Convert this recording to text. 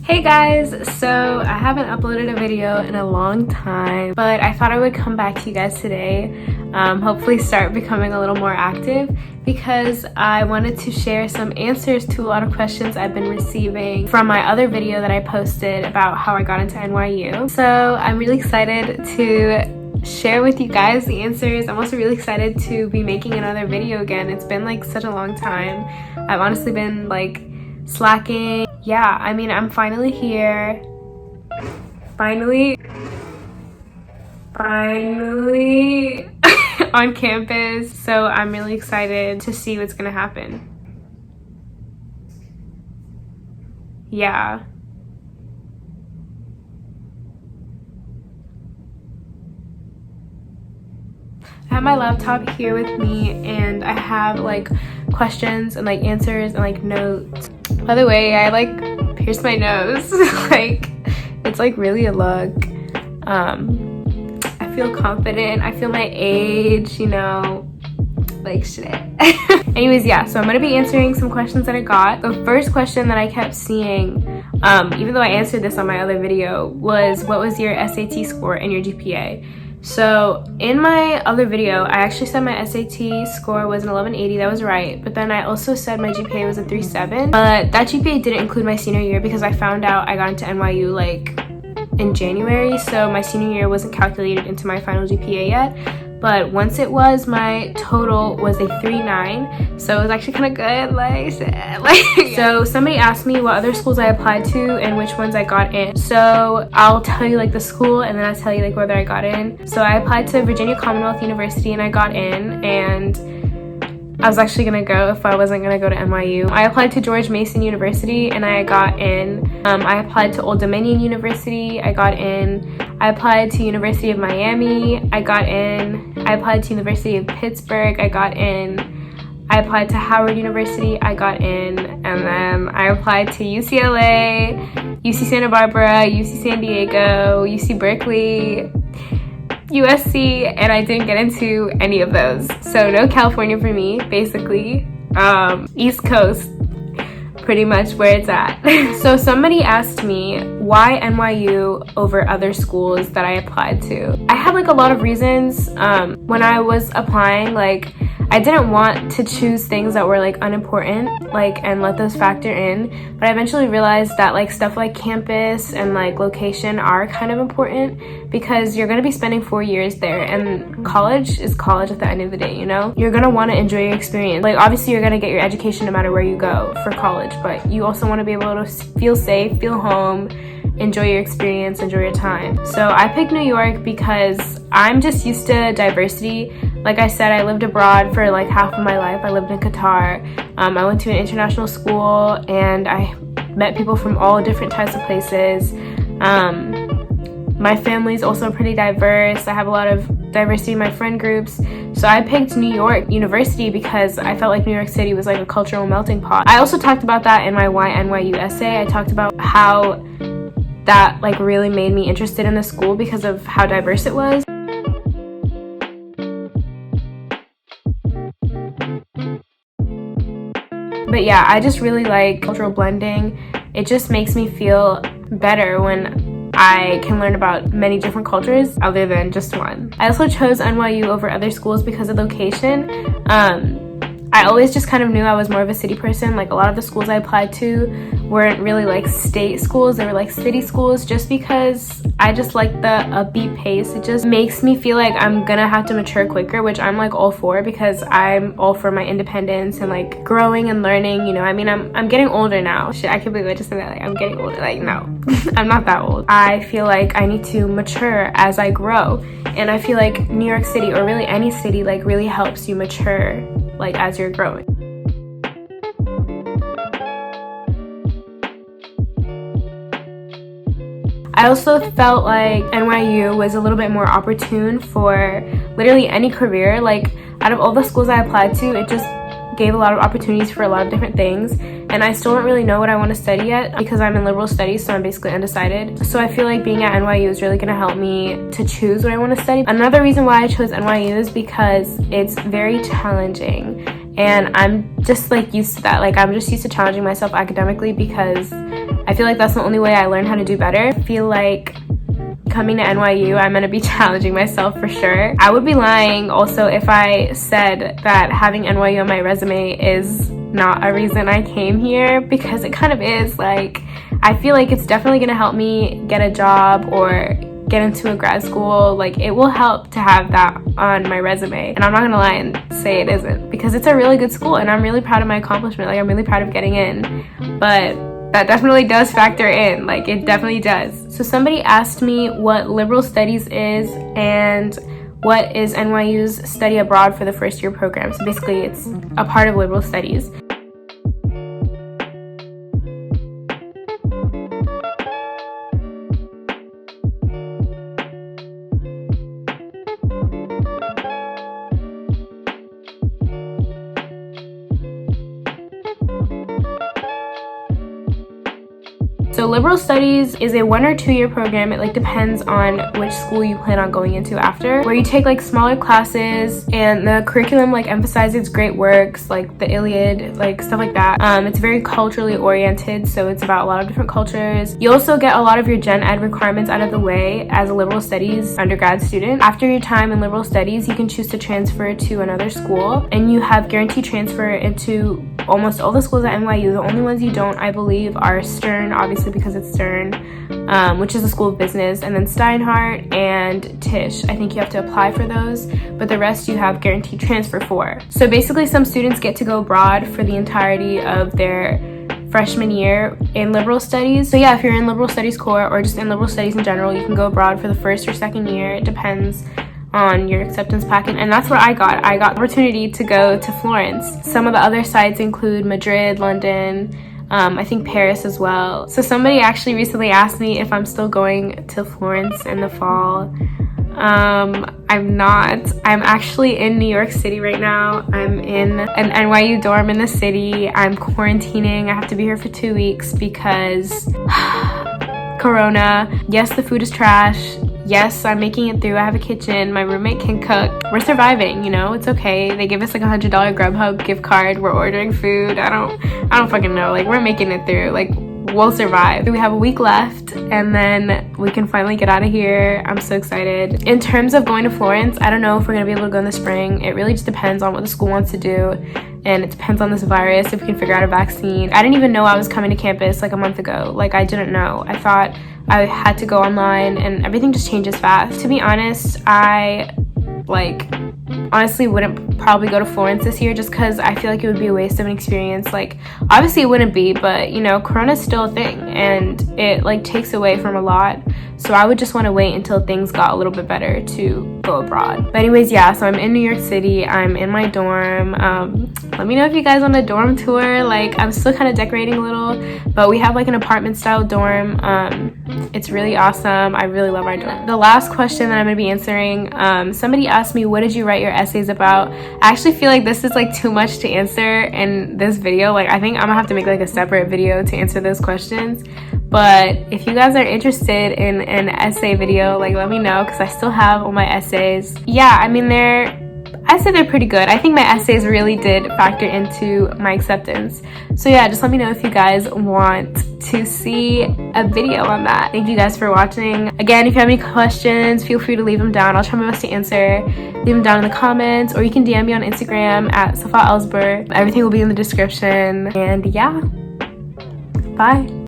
Hey guys, so I haven't uploaded a video in a long time, but I thought I would come back to you guys today, hopefully start becoming a little more active, because I wanted to share some answers to a lot of questions I've been receiving from my other video that I posted about how I got into NYU. So I'm really excited to share with you guys the answers. I'm also really excited to be making another video again. It's been like such a long time. I've honestly been like slacking. Yeah, I mean, I'm finally here. Finally on campus. So I'm really excited to see what's gonna happen. Yeah. I have my laptop here with me and I have like questions and like answers and like notes. By the way, I like pierced my nose. Like, it's like really a look. I feel confident. I feel my age, you know, like shit. Anyways, yeah, so I'm gonna be answering some questions that I got. The first question that I kept seeing, even though I answered this on my other video, was what was your SAT score and your GPA? So in my other video, I actually said my SAT score was an 1180, that was right. But then I also said my GPA was a 3.7. But that GPA didn't include my senior year because I found out I got into NYU like in January. So my senior year wasn't calculated into my final GPA yet. But once it was, my total was a 3.9. So it was actually kind of good, like shit. So somebody asked me what other schools I applied to and which ones I got in. So I'll tell you like the school and then I'll tell you like whether I got in. So I applied to Virginia Commonwealth University and I got in, and I was actually gonna go if I wasn't gonna go to NYU. I applied to George Mason University and I got in. I applied to Old Dominion University, I got in. I applied to University of Miami, I got in. I applied to University of Pittsburgh, I got in. I applied to Howard University, I got in. And then I applied to UCLA, UC Santa Barbara, UC San Diego, UC Berkeley, USC, and I didn't get into any of those. So no California for me, basically. East Coast, pretty much where it's at. So somebody asked me why NYU over other schools that I applied to. I had like a lot of reasons. When I was applying, like I didn't want to choose things that were like unimportant, like, and let those factor in, but I eventually realized that like stuff like campus and like location are kind of important because you're gonna be spending 4 years there, and college is college at the end of the day, you know? You're gonna want to enjoy your experience. Like obviously you're gonna get your education no matter where you go for college, but you also want to be able to feel safe, feel home, enjoy your experience, enjoy your time. So I picked New York because I'm just used to diversity. Like I said, I lived abroad for like half of my life. I lived in Qatar. I went to an international school and I met people from all different types of places. My family's also pretty diverse. I have a lot of diversity in my friend groups. So I picked New York University because I felt like New York City was like a cultural melting pot. I also talked about that in my Why NYU essay. I talked about how that like really made me interested in the school because of how diverse it was. But yeah, I just really like cultural blending. It just makes me feel better when I can learn about many different cultures other than just one. I also chose NYU over other schools because of location. I always just kind of knew I was more of a city person. Like a lot of the schools I applied to weren't really like state schools, they were like city schools, just because I just like the upbeat pace. It just makes me feel like I'm gonna have to mature quicker, which I'm like all for, because I'm all for my independence and like growing and learning, you know. I mean, I'm getting older now. Shit, I can't believe I just said that. Like I'm getting older. Like no, I'm not that old. I feel like I need to mature as I grow, and I feel like New York City, or really any city, like really helps you mature like as you're growing. I also felt like NYU was a little bit more opportune for literally any career. Like out of all the schools I applied to, it just gave a lot of opportunities for a lot of different things, and I still don't really know what I want to study yet because I'm in liberal studies, so I'm basically undecided. So I feel like being at NYU is really going to help me to choose what I want to study. Another reason why I chose NYU is because it's very challenging, and I'm just like used to that. Like I'm just used to challenging myself academically because I feel like that's the only way I learn how to do better. I feel like coming to NYU, I'm gonna be challenging myself for sure. I would be lying also if I said that having NYU on my resume is not a reason I came here, because it kind of is. Like, I feel like it's definitely gonna help me get a job or get into a grad school. Like, it will help to have that on my resume, and I'm not gonna lie and say it isn't, because it's a really good school and I'm really proud of my accomplishment. Like, I'm really proud of getting in, but that definitely does factor in. Like, it definitely does. So somebody asked me what liberal studies is and what is NYU's study abroad for the first year program. So basically it's a part of liberal studies. So liberal studies is a 1 or 2 year program. It like depends on which school you plan on going into after, where you take like smaller classes, and the curriculum like emphasizes great works like the Iliad, like stuff like that. It's very culturally oriented, so it's about a lot of different cultures. You also get a lot of your gen ed requirements out of the way as a liberal studies undergrad student. After your time in liberal studies, you can choose to transfer to another school, and you have guaranteed transfer into almost all the schools at NYU. The only ones you don't, I believe, are Stern, obviously because it's Stern, which is a school of business, and then Steinhardt and Tisch. I think you have to apply for those, but the rest you have guaranteed transfer for. So basically some students get to go abroad for the entirety of their freshman year in liberal studies. So yeah, if you're in liberal studies core or just in liberal studies in general, you can go abroad for the first or second year. It depends on your acceptance packet, and that's what I got. I got the opportunity to go to Florence. Some of the other sites include Madrid, London, I think Paris as well. So somebody actually recently asked me if I'm still going to Florence in the fall. I'm not. I'm actually in New York City right now. I'm in an NYU dorm in the city. I'm quarantining. I have to be here for 2 weeks because Corona. Yes, the food is trash. Yes, I'm making it through. I have a kitchen. My roommate can cook. We're surviving, you know? It's okay. They give us like $100 Grubhub gift card. We're ordering food. I don't fucking know. Like, we're making it through. Like, we'll survive. We have a week left, and then we can finally get out of here. I'm so excited. In terms of going to Florence, I don't know if we're gonna be able to go in the spring. It really just depends on what the school wants to do, and it depends on this virus, if we can figure out a vaccine. I didn't even know I was coming to campus like a month ago. Like, I didn't know. I thought I had to go online, and everything just changes fast. To be honest, I honestly wouldn't probably go to Florence this year, just because I feel like it would be a waste of an experience. Like, obviously it wouldn't be, but you know, Corona's still a thing, and it like takes away from a lot. So I would just want to wait until things got a little bit better to go abroad. But anyways, yeah, so I'm in New York City. I'm in my dorm. Let me know if you guys want a dorm tour. Like, I'm still kind of decorating a little, but we have like an apartment style dorm. It's really awesome. I really love our dorm. The last question that I'm going to be answering, somebody asked me, what did you write your essays about? I actually feel like this is like too much to answer in this video. Like, I think I'm gonna have to make like a separate video to answer those questions. But if you guys are interested in an essay video, like, let me know, because I still have all my essays. Yeah, I mean, I'd say they're pretty good. I think my essays really did factor into my acceptance. So yeah, just let me know if you guys want to see a video on that. Thank you guys for watching. Again, if you have any questions, feel free to leave them down. I'll try my best to answer. Leave them down in the comments, or you can DM me on Instagram at SAFA. Everything will be in the description. And yeah, bye.